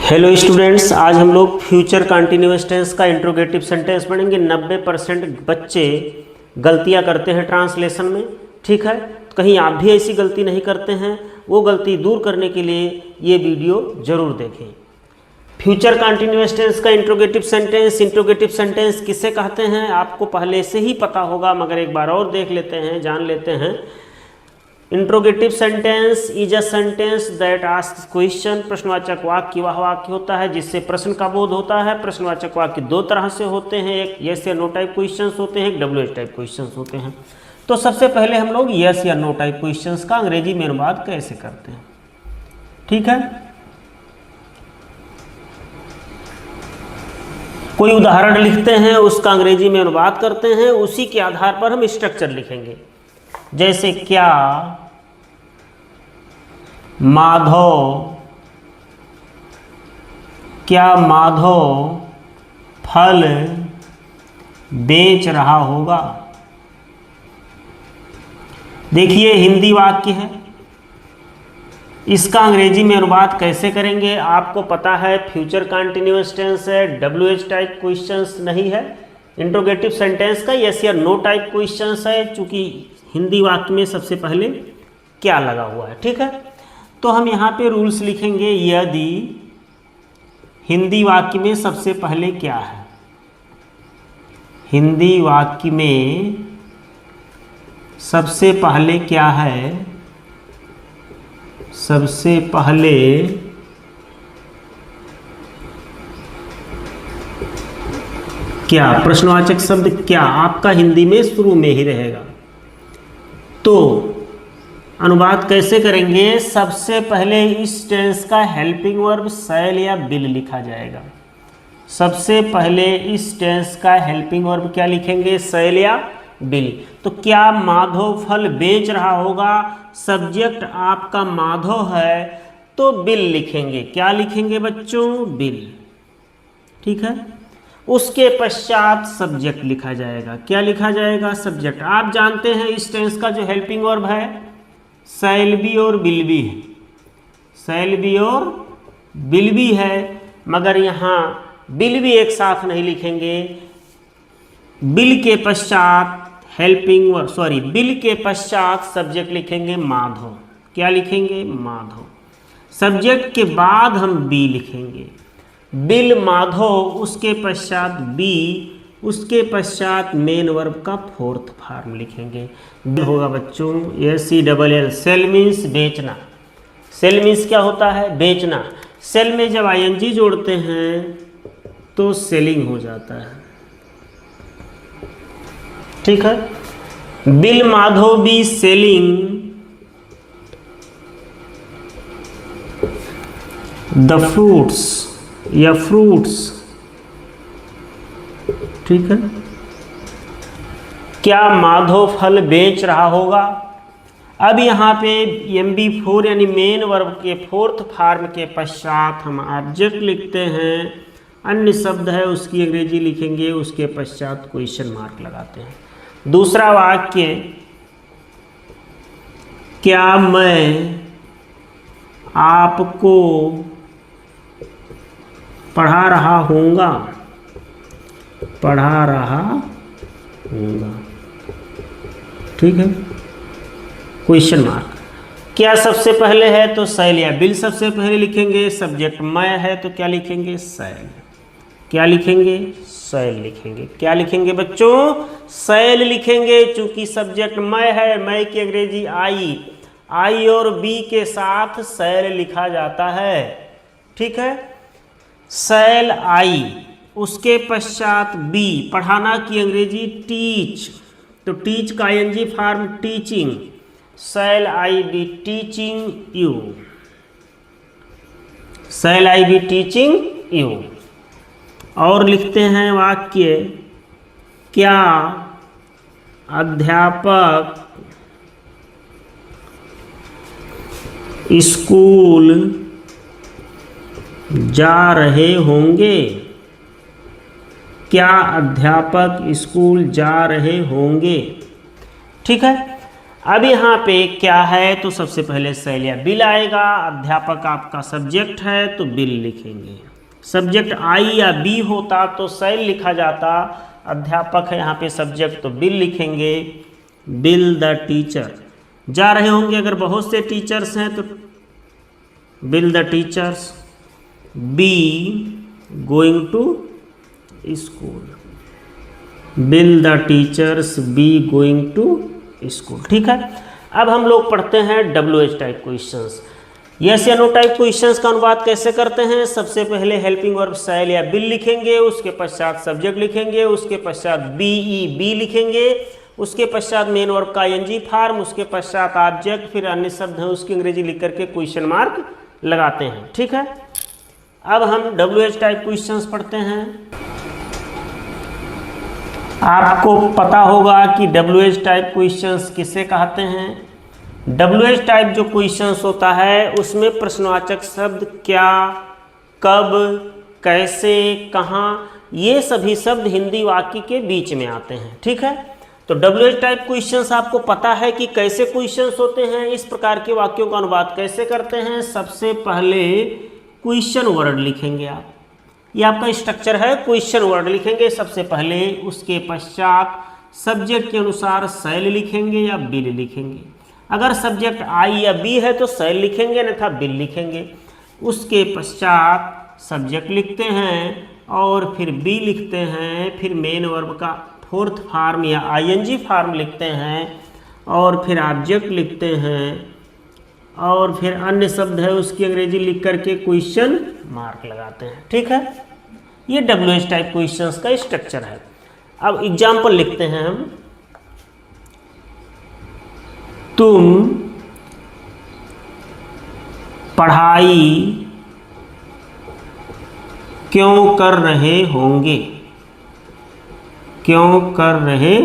Hello students, आज हम लोग फ्यूचर कंटिन्यूअस टेंस का इंट्रोगेटिव सेंटेंस पढ़ेंगे। 90% बच्चे गलतियां करते हैं ट्रांसलेशन में, ठीक है। तो कहीं आप भी ऐसी गलती नहीं करते हैं, वो गलती दूर करने के लिए ये वीडियो ज़रूर देखें। फ्यूचर कंटिन्यूअस टेंस का इंट्रोगेटिव सेंटेंस किसे कहते हैं आपको पहले से ही पता होगा, मगर एक बार और देख लेते हैं, जान लेते हैं। Interrogative sentence is a sentence that asks question. प्रश्नवाचक वाक्य वह वाक्य होता है जिससे प्रश्न का बोध होता है। प्रश्नवाचक वाक्य दो तरह से होते हैं, एक यस या नो टाइप क्वेश्चंस होते हैं, एक WH टाइप क्वेश्चंस होते हैं। तो सबसे पहले हम लोग यस या नो टाइप क्वेश्चंस का अंग्रेजी में अनुवाद कैसे करते हैं, ठीक है। कोई उदाहरण लिखते हैं, उसका अंग्रेजी में अनुवाद करते हैं, उसी के आधार पर हम स्ट्रक्चर लिखेंगे। जैसे क्या माधव फल बेच रहा होगा। देखिए हिंदी वाक्य है, इसका अंग्रेजी में अनुवाद कैसे करेंगे आपको पता है। फ्यूचर कंटिन्यूअस टेंस है, WH टाइप क्वेश्चंस नहीं है। इंट्रोगेटिव सेंटेंस का यस या नो टाइप क्वेश्चंस है, चूंकि हिंदी वाक्य में सबसे पहले क्या लगा हुआ है, ठीक है। तो हम यहाँ पे रूल्स लिखेंगे। यदि हिंदी वाक्य में सबसे पहले क्या है, हिंदी वाक्य में सबसे पहले क्या है, सबसे पहले क्या, प्रश्नवाचक शब्द क्या आपका हिंदी में शुरू में ही रहेगा। तो अनुवाद कैसे करेंगे, सबसे पहले इस टेंस का हेल्पिंग वर्ब शैल या विल लिखा जाएगा। सबसे पहले इस टेंस का हेल्पिंग वर्ब क्या लिखेंगे, शैल या विल। तो क्या माधव फल बेच रहा होगा, सब्जेक्ट आपका माधव है तो विल लिखेंगे। क्या लिखेंगे बच्चों, विल, ठीक है। उसके पश्चात सब्जेक्ट लिखा जाएगा। क्या लिखा जाएगा, सब्जेक्ट। आप जानते हैं इस टेंस का जो हेल्पिंग वर्ब है शैल बी और विल बी है, शैल बी और विल बी है, मगर यहाँ विल भी एक साथ नहीं लिखेंगे। विल के पश्चात हेल्पिंग वर्ब, विल के पश्चात सब्जेक्ट लिखेंगे माधव। क्या लिखेंगे, माधव। सब्जेक्ट के बाद हम बी लिखेंगे, बिल माधव, उसके पश्चात बी, उसके पश्चात मेन वर्ब का फोर्थ फॉर्म लिखेंगे। होगा बच्चों SELL, सेल मीन्स बेचना। सेल मीन्स क्या होता है, बेचना। सेल में जब ING जोड़ते हैं तो सेलिंग हो जाता है, ठीक है। Bill Madhav be selling the fruits या फ्रूट्स, ठीक है। क्या माधव फल बेच रहा होगा। अब यहाँ पे MB4 यानी मेन वर्ब के फोर्थ फॉर्म के पश्चात हम ऑब्जेक्ट लिखते हैं, अन्य शब्द है उसकी अंग्रेजी लिखेंगे, उसके पश्चात क्वेश्चन मार्क लगाते हैं। दूसरा वाक्य, क्या मैं आपको पढ़ा रहा हूँगा, पढ़ा रहा हूँगा, ठीक है। Question mark. क्या सबसे पहले है तो शैल या विल सबसे पहले लिखेंगे। सब्जेक्ट मैं है तो क्या लिखेंगे, शैल। क्या लिखेंगे, शैल लिखेंगे। क्या लिखेंगे बच्चों, शैल लिखेंगे, चूंकि सब्जेक्ट मैं है, मैं की अंग्रेजी आई और बी के साथ शैल लिखा जाता है, ठीक है। शैल आई, उसके पश्चात बी, पढ़ाना की अंग्रेजी टीच, तो टीच का ING form teaching. Shall I be teaching you, shall I be teaching you. और लिखते हैं वाक्य, क्या अध्यापक स्कूल जा रहे होंगे। क्या अध्यापक स्कूल जा रहे होंगे, ठीक है। अब यहाँ पे क्या है, तो सबसे पहले सेल या बिल आएगा। अध्यापक आपका सब्जेक्ट है तो बिल लिखेंगे। सब्जेक्ट आई या बी होता तो सेल लिखा जाता। अध्यापक है यहाँ पे सब्जेक्ट तो बिल लिखेंगे। बिल द टीचर, जा रहे होंगे अगर बहुत से टीचर्स हैं तो will the teachers be going to school. Will the teachers be going to school. ठीक है, अब हम लोग पढ़ते हैं WH टाइप क्वेश्चंस। यस या नो टाइप क्वेश्चंस का अनुवाद कैसे करते हैं। सबसे पहले हेल्पिंग वर्ब सेल या बिल लिखेंगे, उसके पश्चात सब्जेक्ट लिखेंगे, उसके पश्चात बी लिखेंगे, उसके पश्चात मेन वर्ब का ING फॉर्म, उसके पश्चात ऑब्जेक्ट, फिर अन्य शब्द है उसकी अंग्रेजी लिख करके क्वेश्चन मार्क लगाते हैं। ठीक है, अब हम WH टाइप क्वेश्चंस पढ़ते हैं। आपको पता होगा कि WH टाइप क्वेश्चंस किसे कहते हैं। WH टाइप जो क्वेश्चंस होता है उसमें प्रश्नवाचक शब्द क्या, कब, कैसे, कहाँ, ये सभी शब्द हिंदी वाक्य के बीच में आते हैं। ठीक है, तो WH टाइप क्वेश्चंस आपको पता है कि कैसे क्वेश्चंस होते हैं, इस प्रकार के वाक्यों का अनुवाद कैसे करते हैं। सबसे पहले क्वेश्चन वर्ड लिखेंगे आप, ये आपका स्ट्रक्चर है। क्वेश्चन वर्ड लिखेंगे सबसे पहले, उसके पश्चात सब्जेक्ट के अनुसार सेल लिखेंगे या बिल लिखेंगे। अगर सब्जेक्ट आई या बी है तो सेल लिखेंगे अन्यथा बिल लिखेंगे। उसके पश्चात सब्जेक्ट लिखते हैं और फिर बी लिखते हैं, फिर मेन वर्ब का फोर्थ फॉर्म या ING फॉर्म लिखते हैं और फिर ऑब्जेक्ट लिखते हैं और फिर अन्य शब्द है उसकी अंग्रेजी लिख करके क्वेश्चन मार्क लगाते हैं। ठीक है, ये WH टाइप क्वेश्चंस का स्ट्रक्चर है। अब एग्जाम्पल लिखते हैं हम। तुम पढ़ाई क्यों कर रहे होंगे, क्यों कर रहे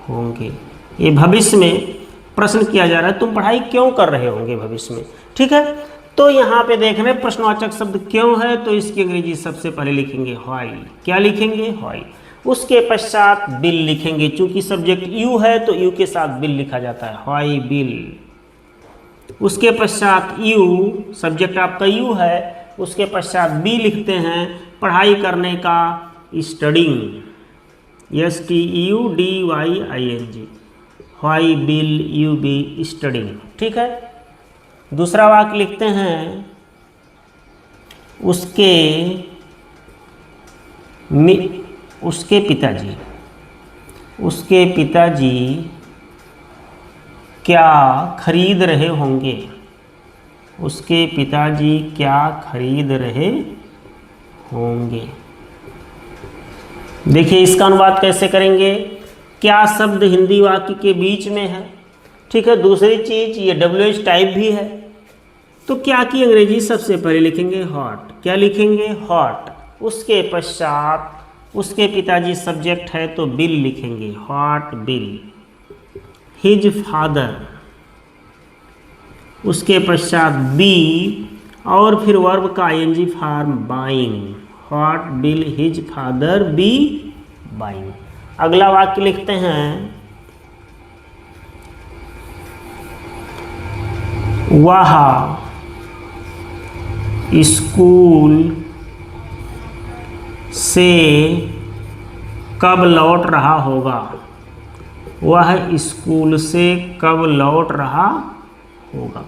होंगे, ये भविष्य में प्रश्न किया जा रहा है। तुम पढ़ाई क्यों कर रहे होंगे भविष्य में। ठीक है, तो यहाँ पे देख रहे हैं प्रश्नवाचक शब्द क्यों है, तो इसकी अंग्रेजी सबसे पहले लिखेंगे व्हाई। क्या लिखेंगे, व्हाई। उसके पश्चात बिल लिखेंगे, चूंकि सब्जेक्ट यू है तो यू के साथ बिल लिखा जाता है, व्हाई बिल। उसके पश्चात यू, सब्जेक्ट आपका यू है, उसके पश्चात बी लिखते हैं, पढ़ाई करने का, studying, STUDYING, why bill you be studying. ठीक है, दूसरा वाक्य लिखते हैं, उसके पिताजी क्या खरीद रहे होंगे, उसके पिताजी क्या खरीद रहे होंगे। देखिए इसका अनुवाद कैसे करेंगे। क्या शब्द हिंदी वाक्य के बीच में है। ठीक है, दूसरी चीज ये WH टाइप भी है, तो क्या की अंग्रेजी सबसे पहले लिखेंगे हॉट। क्या लिखेंगे, हॉट। उसके पश्चात उसके पिताजी सब्जेक्ट है तो बिल लिखेंगे, हॉट बिल। हिज फादर, उसके पश्चात बी और फिर वर्ब का ING form buying, what bill his father B buying. अगला वाक्य लिखते हैं, वह स्कूल से कब लौट रहा होगा, वह स्कूल से कब लौट रहा होगा।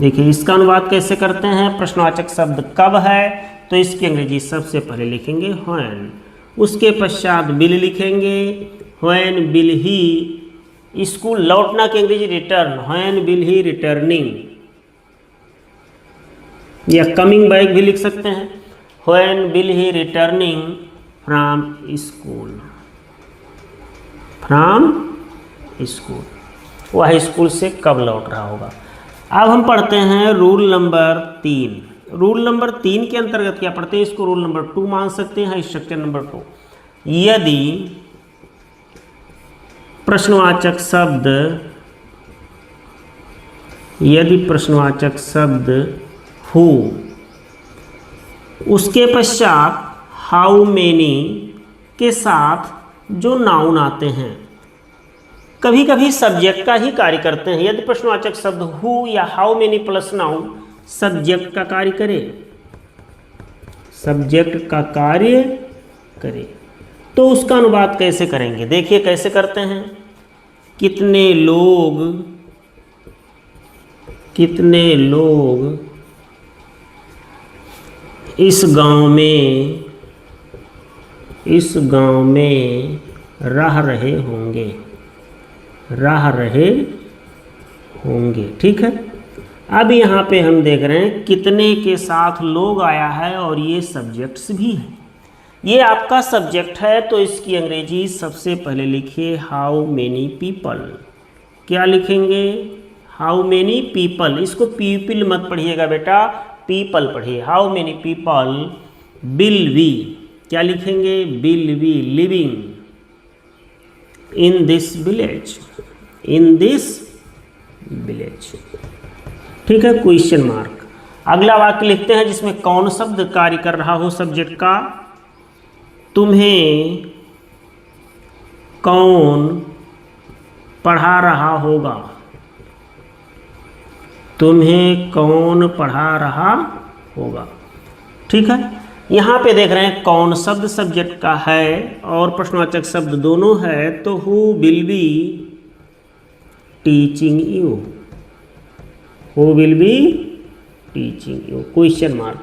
देखिए इसका अनुवाद कैसे करते हैं। प्रश्नवाचक शब्द कब है तो इसकी अंग्रेजी सबसे पहले लिखेंगे व्हेन। उसके पश्चात बिल लिखेंगे, व्हेन बिल ही। स्कूल लौटना की अंग्रेजी return, when bill he returning, या कमिंग बैक भी लिख सकते हैं, when bill he returning from school, from school, वह स्कूल से कब लौट रहा होगा। अब हम पढ़ते हैं रूल नंबर 3। रूल नंबर 3 के अंतर्गत क्या पढ़ते हैं, इसको रूल नंबर 2 मान सकते हैं, स्ट्रक्चर नंबर 2। यदि प्रश्नवाचक शब्द हु, उसके पश्चात हाउ मेनी के साथ जो नाउन आते हैं, कभी कभी सब्जेक्ट का ही कार्य करते हैं। यदि प्रश्नवाचक शब्द हु या how many plus noun subject का कार्य करे, सब्जेक्ट का कार्य करे, तो उसका अनुवाद कैसे करेंगे? देखिए कैसे करते हैं। कितने लोग इस गांव में रह रहे होंगे। ठीक है। अब यहाँ पे हम देख रहे हैं कितने के साथ लोग आया है और ये सब्जेक्ट्स भी है। ये आपका सब्जेक्ट है, तो इसकी अंग्रेजी सबसे पहले लिखिए हाउ मेनी पीपल। क्या लिखेंगे? How many people. इसको पीपल मत पढ़िएगा बेटा, पीपल पढ़िए। How many people will we, क्या लिखेंगे? Will we living in this village. ठीक है, क्वेश्चन मार्क। अगला वाक्य लिखते हैं जिसमें कौन शब्द कार्य कर रहा हो सब्जेक्ट का। तुम्हें कौन पढ़ा रहा होगा? तुम्हें कौन पढ़ा रहा होगा? ठीक है। यहाँ पे देख रहे हैं कौन शब्द सब्जेक्ट का है और प्रश्नवाचक शब्द दोनों है, तो who will be teaching you, who will be teaching you, question mark.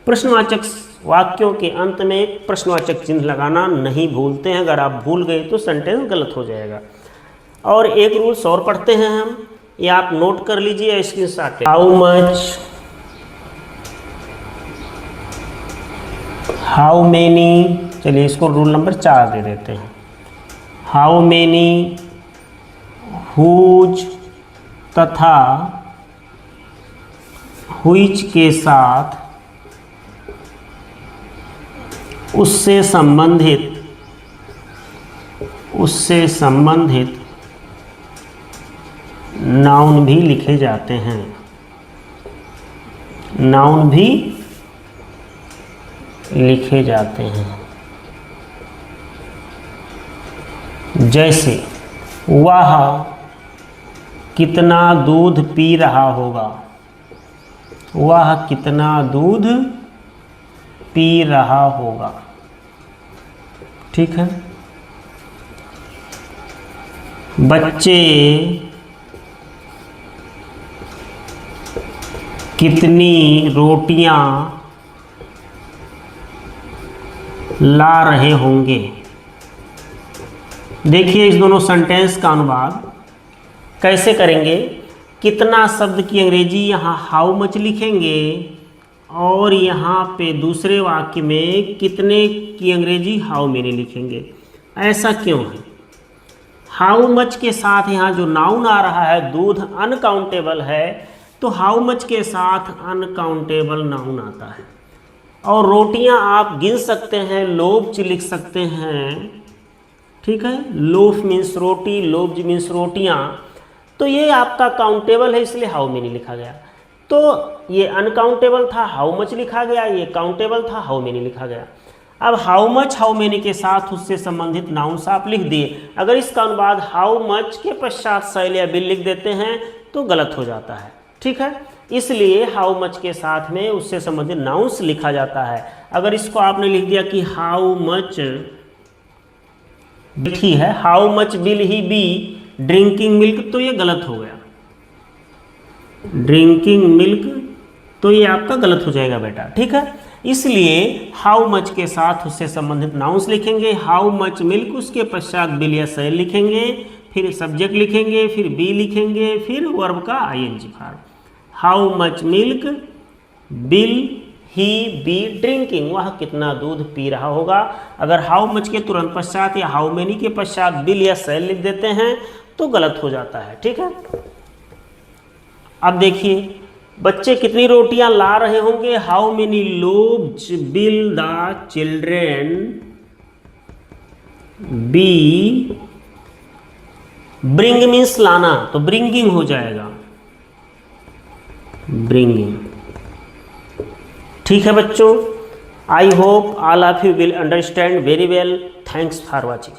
प्रश्नवाचक वाक्यों के अंत में एक प्रश्नवाचक चिन्ह लगाना नहीं भूलते हैं। अगर आप भूल गए तो सेंटेंस गलत हो जाएगा। और एक रूल्स और पढ़ते हैं हम, ये आप नोट कर लीजिए, स्क्रीनशॉट। हाउ मेनी, चलिए इसको रूल नंबर 4 दे देते हैं। हाउ मेनी, हुज तथा हुइच के साथ उससे संबंधित नाउन भी लिखे जाते हैं। नाउन भी लिखे जाते हैं। जैसे वह कितना दूध पी रहा होगा, वह कितना दूध पी रहा होगा। ठीक है। बच्चे कितनी रोटियां ला रहे होंगे। देखिए इस दोनों सेंटेंस का अनुवाद कैसे करेंगे। कितना शब्द की अंग्रेजी यहाँ हाउ मच लिखेंगे और यहाँ पे दूसरे वाक्य में कितने की अंग्रेजी हाउ मेनी लिखेंगे। ऐसा क्यों है? हाउ मच के साथ यहाँ जो नाउन आ रहा है, दूध अनकाउंटेबल है, तो हाउ मच के साथ अनकाउंटेबल नाउन आता है। और रोटियां आप गिन सकते हैं, लोब्ज लिख सकते हैं। ठीक है, लोफ मीन्स रोटी, लोब्ज मीन्स रोटियां। तो ये आपका काउंटेबल है, इसलिए हाउ मेनी लिखा गया। तो ये अनकाउंटेबल था, हाउ मच लिखा गया। ये काउंटेबल था, हाउ मेनी लिखा गया। अब हाउ मच हाउ मेनी के साथ उससे संबंधित नाउन्स आप लिख दिए। अगर इसका अनुवाद हाउ मच के पश्चात शैल या बिल लिख देते हैं तो गलत हो जाता है। ठीक है, इसलिए हाउ मच के साथ में उससे संबंधित नाउन्स लिखा जाता है। अगर इसको आपने लिख दिया कि हाउ मच, देखी है, how much will he be drinking milk, तो ये गलत हो गया। ड्रिंकिंग मिल्क, तो ये आपका गलत हो जाएगा बेटा। ठीक है, इसलिए हाउ मच के साथ उससे संबंधित नाउन्स लिखेंगे। हाउ मच मिल्क, उसके पश्चात बिल या शैल लिखेंगे, फिर सब्जेक्ट लिखेंगे, फिर बी लिखेंगे, फिर वर्ब का ING form. How much milk will he be drinking, वह कितना दूध पी रहा होगा। अगर हाउ मच के तुरंत पश्चात या हाउ मेनी के पश्चात बिल या शैल लिख देते हैं तो गलत हो जाता है। ठीक है, अब देखिए बच्चे कितनी रोटियां ला रहे होंगे। How many loaves will the children be, bring means लाना, तो ब्रिंगिंग हो जाएगा, ब्रिंगिंग। ठीक है बच्चों, I hope all of you will understand very well. Thanks for watching.